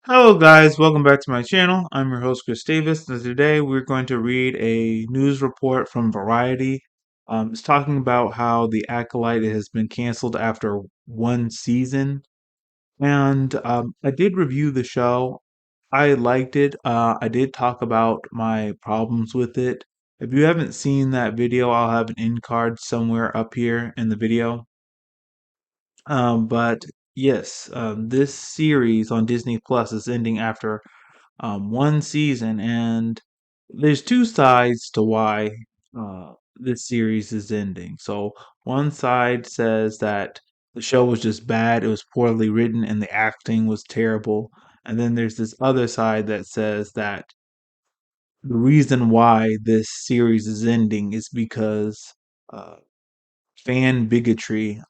Hello guys, welcome back to my channel. I'm your host Chris Davis, and today we're going to read a news report from Variety. It's talking about how the Acolyte has been canceled after one season, and I did review the show. I liked it. I did talk about my problems with it. If you haven't seen that video, I'll have an end card somewhere up here in the video. But yes, this series on Disney Plus is ending after one season, and there's two sides to why this series is ending. So one side says that the show was just bad, it was poorly written, and the acting was terrible. And then there's this other side that says that the reason why this series is ending is because uh, fan bigotry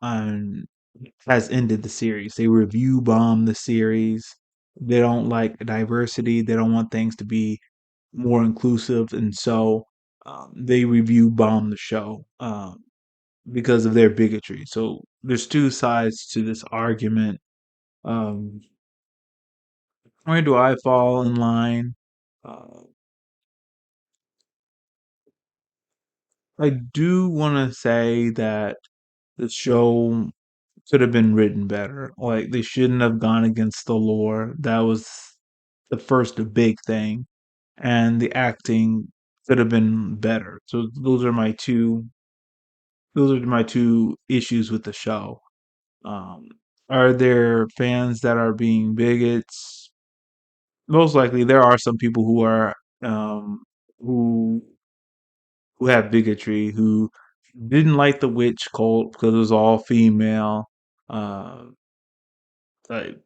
has ended the series. They review bomb the series. They don't like diversity. They don't want things to be more inclusive, and so they review bomb the show because of their bigotry. So there's two sides to this argument. Um, where do I fall in line? Uh, I do want to say that the show could have been written better. Like they shouldn't have gone against the lore. That was the first big thing, and the acting could have been better. So those are my two issues with the show. Um, are there fans that are being bigots? Most likely, there are some people who are who have bigotry who didn't like the witch cult because it was all female. Uh, like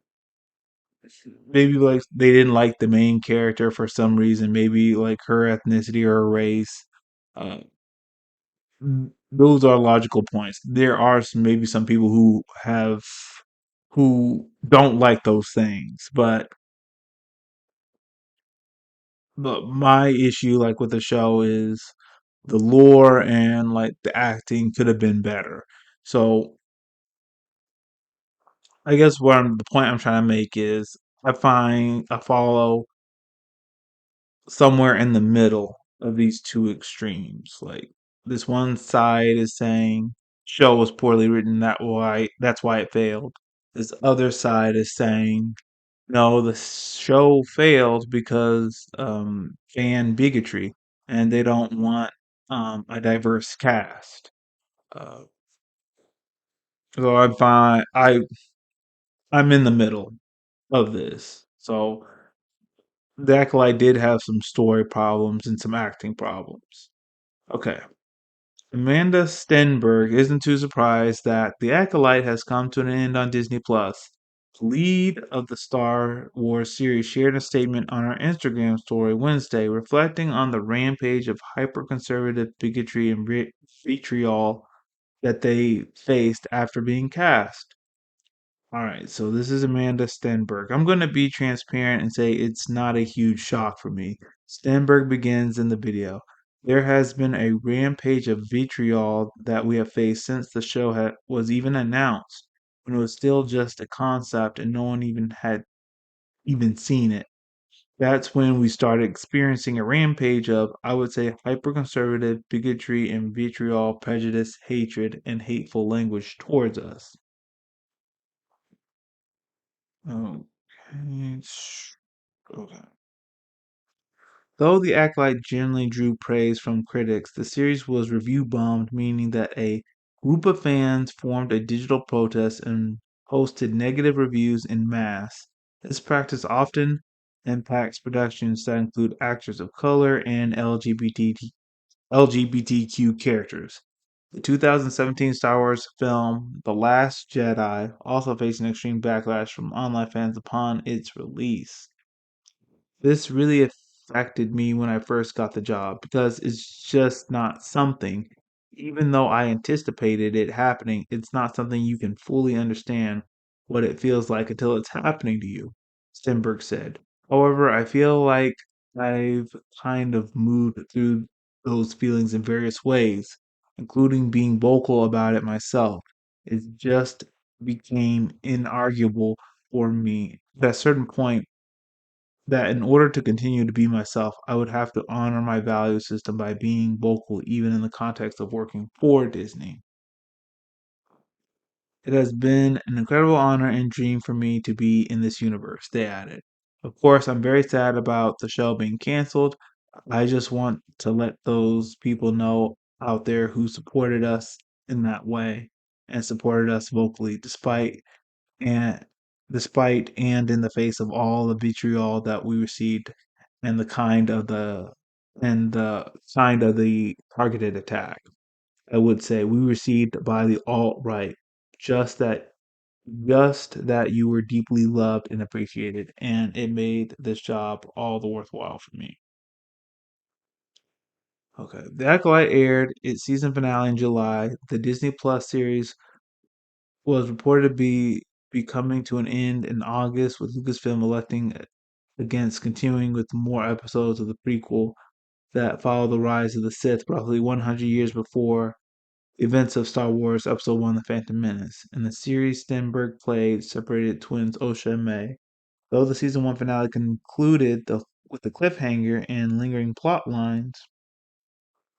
maybe like they didn't like the main character for some reason. Maybe like her ethnicity or her race. Uh, those are logical points. There are maybe some people who don't like those things, but my issue like with the show is the lore and like the acting could have been better. So I guess the point I'm trying to make is I follow somewhere in the middle of these two extremes. Like this one side is saying show was poorly written, that's why it failed. This other side is saying no, the show failed because fan bigotry, and they don't want a diverse cast. Uh, so I'm in the middle of this. So the Acolyte did have some story problems and some acting problems. Okay. Amanda Stenberg isn't too surprised that The Acolyte has come to an end on Disney Plus. The lead of the Star Wars series shared a statement on her Instagram story Wednesday reflecting on the rampage of hyper-conservative bigotry and vitriol that they faced after being cast. All right, so this is Amanda Stenberg. I'm going to be transparent and say it's not a huge shock for me. Stenberg begins in the video. There has been a rampage of vitriol that we have faced since the show was even announced, when it was still just a concept and no one even had even seen it. That's when we started experiencing a rampage of, I would say, hyperconservative bigotry and vitriol, prejudice, hatred, and hateful language towards us. Okay. Okay. Though The Acolyte generally drew praise from critics, the series was review bombed, meaning that a group of fans formed a digital protest and posted negative reviews in mass. This practice often impacts productions that include actors of color and LGBTQ characters. The 2017 Star Wars film The Last Jedi also faced an extreme backlash from online fans upon its release. This really affected me when I first got the job because it's just not something, even though I anticipated it happening, it's not something you can fully understand what it feels like until it's happening to you, Stenberg said. However, I feel like I've kind of moved through those feelings in various ways, including being vocal about it myself. It just became inarguable for me at a certain point. that in order to continue to be myself, I would have to honor my value system by being vocal, even in the context of working for Disney. It has been an incredible honor and dream for me to be in this universe, they added. Of course, I'm very sad about the show being canceled. I just want to let those people know out there who supported us in that way and supported us vocally and despite and in the face of all the vitriol that we received and the kind of the targeted attack. I would say we received by the alt right, just that just that you were deeply loved and appreciated, and it made this job all the worthwhile for me. Okay. The Acolyte aired its season finale in July. The Disney Plus series was reported to be coming to an end in August, with Lucasfilm electing against continuing with more episodes of the prequel that follow the rise of the Sith roughly 100 years before the events of Star Wars Episode 1 The Phantom Menace. In the series, Stenberg played separated twins Osha and May. Though the season 1 finale concluded with a cliffhanger and lingering plot lines,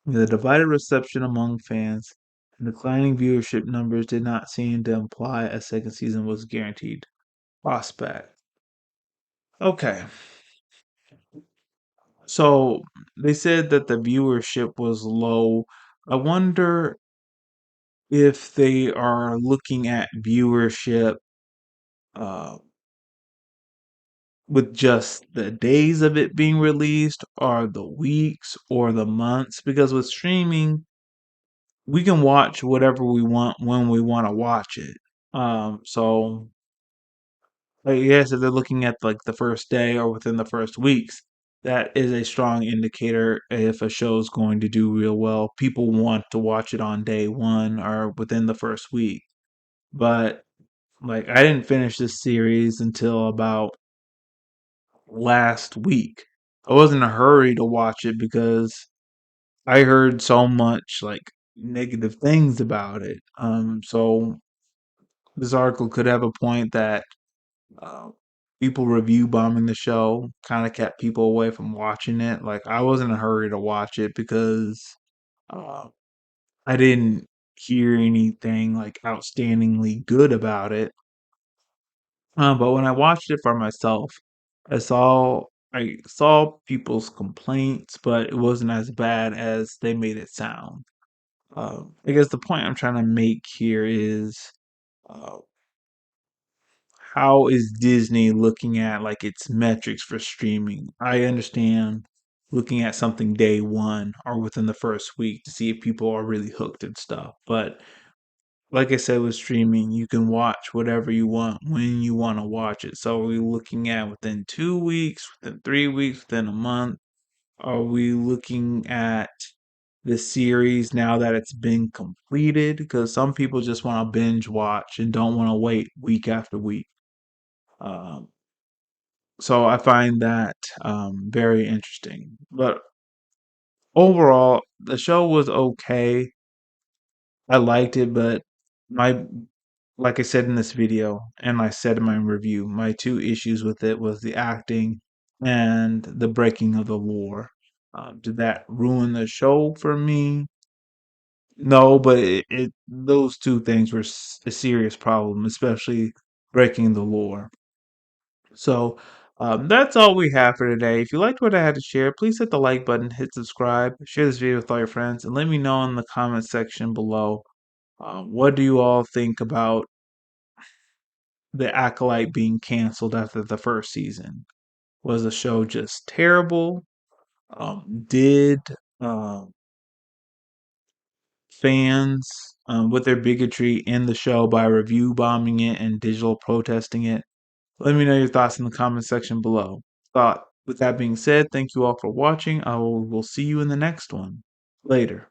the divided reception among fans and declining viewership numbers did not seem to imply a second season was guaranteed prospect. Okay, so they said that the viewership was low. I wonder if they are looking at viewership uh, with just the days of it being released, or the weeks, or the months. Because with streaming, we can watch whatever we want when we want to watch it. So yes, if they're looking at like the first day or within the first weeks, that is a strong indicator if a show is going to do real well. People want to watch it on day one or within the first week. But like, I didn't finish this series until about last week. I wasn't in a hurry to watch it because I heard so much like negative things about it. So this article could have a point that uh, people review bombing the show kind of kept people away from watching it. Like, I wasn't in a hurry to watch it because uh, I didn't hear anything like outstandingly good about it. But when I watched it for myself, I saw people's complaints, but it wasn't as bad as they made it sound. I guess the point I'm trying to make here is uh, how is Disney looking at like its metrics for streaming? I understand looking at something day one or within the first week to see if people are really hooked and stuff. But like I said with streaming, you can watch whatever you want when you want to watch it. So are we looking at within 2 weeks, within 3 weeks, within a month? Are we looking at the series now that it's been completed? Because some people just want to binge watch and don't want to wait week after week. Um, so I find that very interesting. But overall, the show was okay. I liked it, but my like I said in this video, and I said in my review, my two issues with it was the acting and the breaking of the lore. Did that ruin the show for me? No, but it those two things were a serious problem, especially breaking the lore. So that's all we have for today. If you liked what I had to share, please hit the like button, hit subscribe, share this video with all your friends, and let me know in the comment section below. What do you all think about the Acolyte being canceled after the first season? Was the show just terrible? Did um, fans, with their bigotry, end the show by review bombing it and digital protesting it? Let me know your thoughts in the comment section below. With that being said, thank you all for watching. Will see you in the next one. Later.